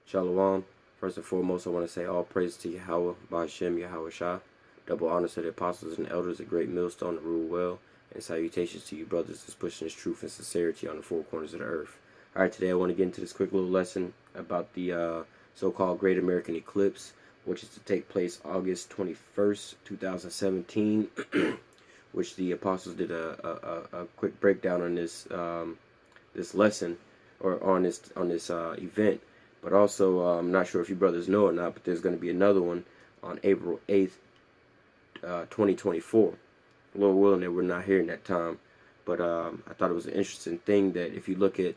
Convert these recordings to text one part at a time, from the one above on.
Shalom. First and foremost, I want to say all praise to Yahweh, Ba'ashem, Yahweh Shah. Double honors to the apostles and elders, a great millstone to rule well. And salutations to you brothers that's pushing this truth and sincerity on the four corners of the earth. Alright, today I want to get into this quick little lesson about the so-called Great American Eclipse, which is to take place August 21st, 2017, which the apostles did a quick breakdown on this this lesson, or on this event. But also, I'm not sure if you brothers know or not, but there's going to be another one on April 8th, 2024. Lord willing that we're not here in that time. But I thought it was an interesting thing that if you look at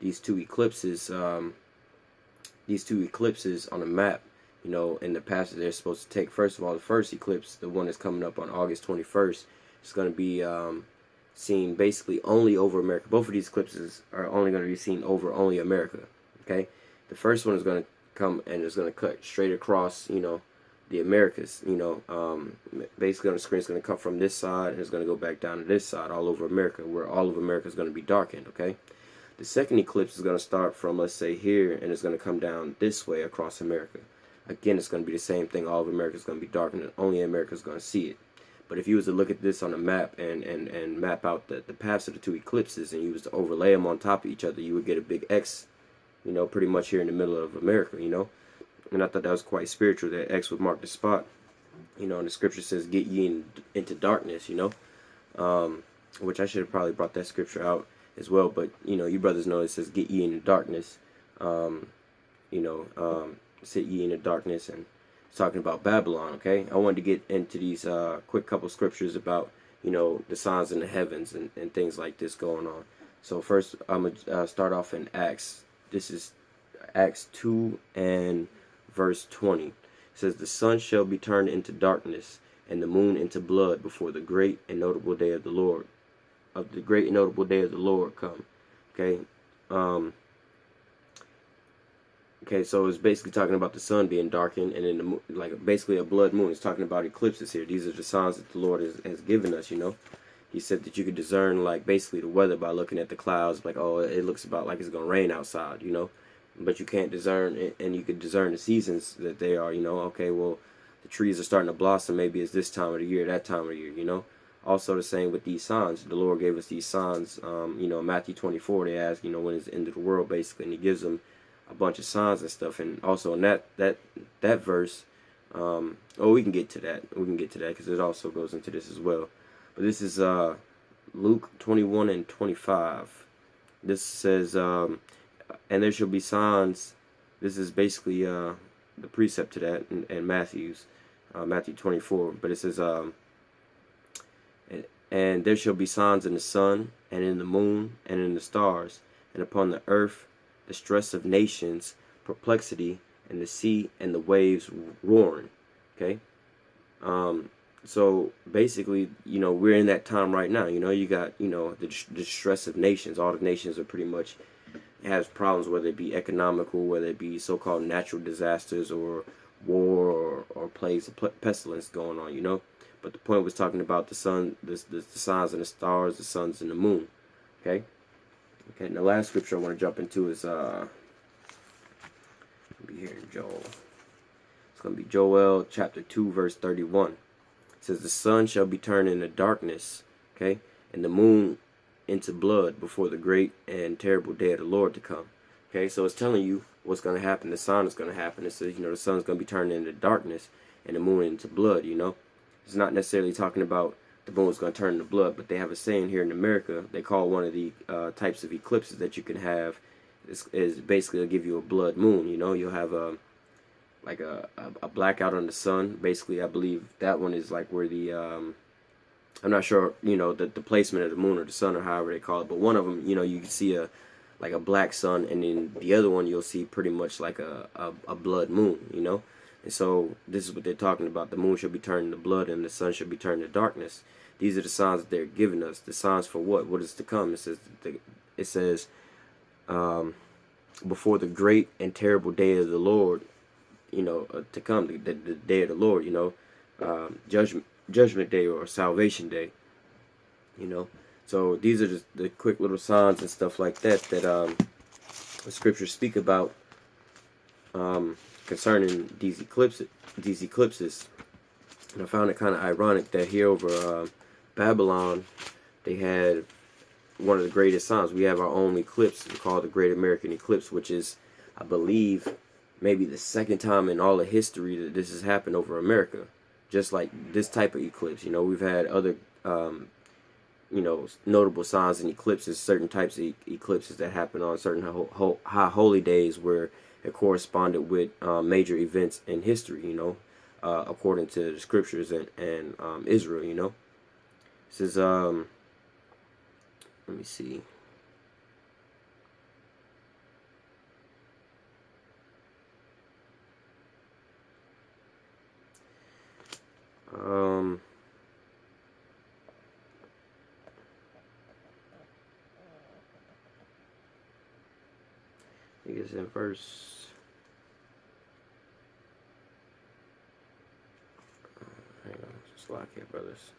these two eclipses on a map, you know, in the passage they're supposed to take. First of all, the first eclipse, the one that's coming up on August 21st, is going to be seen basically only over America. Both of these eclipses are only going to be seen over only America. Okay. The first one is going to come and it's going to cut straight across, you know, the Americas. You know, basically on the screen it's going to come from this side and it's going to go back down to this side all over America, where all of America is going to be darkened. Okay. The second eclipse is going to start from, let's say, here, and it's going to come down this way across America. Again, it's going to be the same thing. All of America is going to be darkened, and only America is going to see it. But if you was to look at this on a map and map out the paths of the two eclipses, and you was to overlay them on top of each other, you would get a big X, you know, pretty much here in the middle of America, you know. And I thought that was quite spiritual, that X would mark the spot. You know, and the scripture says, get ye into darkness, you know. Which I should have probably brought that scripture out as well. But, you know, you brothers know it says, get ye into darkness. Sit ye in the darkness. And it's talking about Babylon, okay. I wanted to get into these quick couple scriptures about, you know, the signs in the heavens and things like this going on. So first, I'm going to start off in Acts. This is Acts 2 and verse 20. It says, the sun shall be turned into darkness, and the moon into blood before the great and notable day of the Lord. Of the great and notable day of the Lord come. Okay. Okay, so it's basically talking about the sun being darkened, and then like basically a blood moon. It's talking about eclipses here. These are the signs that the Lord has given us, you know. He said that you could discern, like, basically the weather by looking at the clouds. Like, oh, it looks about like it's going to rain outside, you know. But you can't discern it, and you could discern the seasons that they are, you know. Okay, well, the trees are starting to blossom. Maybe it's this time of the year, that time of the year, you know. Also the same with these signs. The Lord gave us these signs, you know, Matthew 24, they ask, you know, when is the end of the world, basically. And he gives them a bunch of signs and stuff. And also in that verse, we can get to that. We can get to that because it also goes into this as well. But this is Luke 21 and 25. This says, and there shall be signs. This is basically the precept to that in Matthew 24. But it says, and there shall be signs in the sun, and in the moon, and in the stars, and upon the earth the stress of nations, perplexity, and the sea and the waves roaring. Okay. So basically, you know, we're in that time right now. You know, you got, you know, the stress of nations. All the nations are pretty much has problems, whether it be economical, whether it be so-called natural disasters, or war, or plagues, or pestilence going on, you know. But the point was talking about the sun, the signs and the stars, the suns and the moon. Okay. Okay. And the last scripture I want to jump into is be here in Joel. It's going to be Joel chapter 2 verse 31. It says, the sun shall be turned into darkness, okay, and the moon into blood before the great and terrible day of the Lord to come. Okay, so it's telling you what's going to happen. The sign is going to happen. It says, you know, the sun's going to be turned into darkness and the moon into blood, you know. It's not necessarily talking about the moon is going to turn into blood, but they have a saying here in America. They call one of the types of eclipses that you can have is basically it'll give you a blood moon. You know, you'll have a blackout on the sun. Basically, I believe that one is like where the I'm not sure, you know, the placement of the moon or the sun or however they call it, but one of them, you know, you can see a black sun, and then the other one you'll see pretty much like a blood moon, you know. And so this is what they're talking about. The moon shall be turned into blood, and the sun shall be turned to darkness. These are the signs that they're giving us. The signs for what? What is to come? It says before the great and terrible day of the Lord, you know, to come, the day of the Lord, you know, judgment day or salvation day, you know. So these are just the quick little signs and stuff like that that the scriptures speak about concerning these eclipses. And I found it kind of ironic that here over Babylon, they had one of the greatest signs. We have our own eclipse called the Great American Eclipse, which is, I believe, maybe the second time in all of history that this has happened over America. Just like this type of eclipse. You know, we've had other, notable signs and eclipses, certain types of eclipses that happen on certain high holy days where it corresponded with major events in history, according to the scriptures and Israel, This is, let me see. Um, I think it's in verse. Hang on, just lock it, brothers.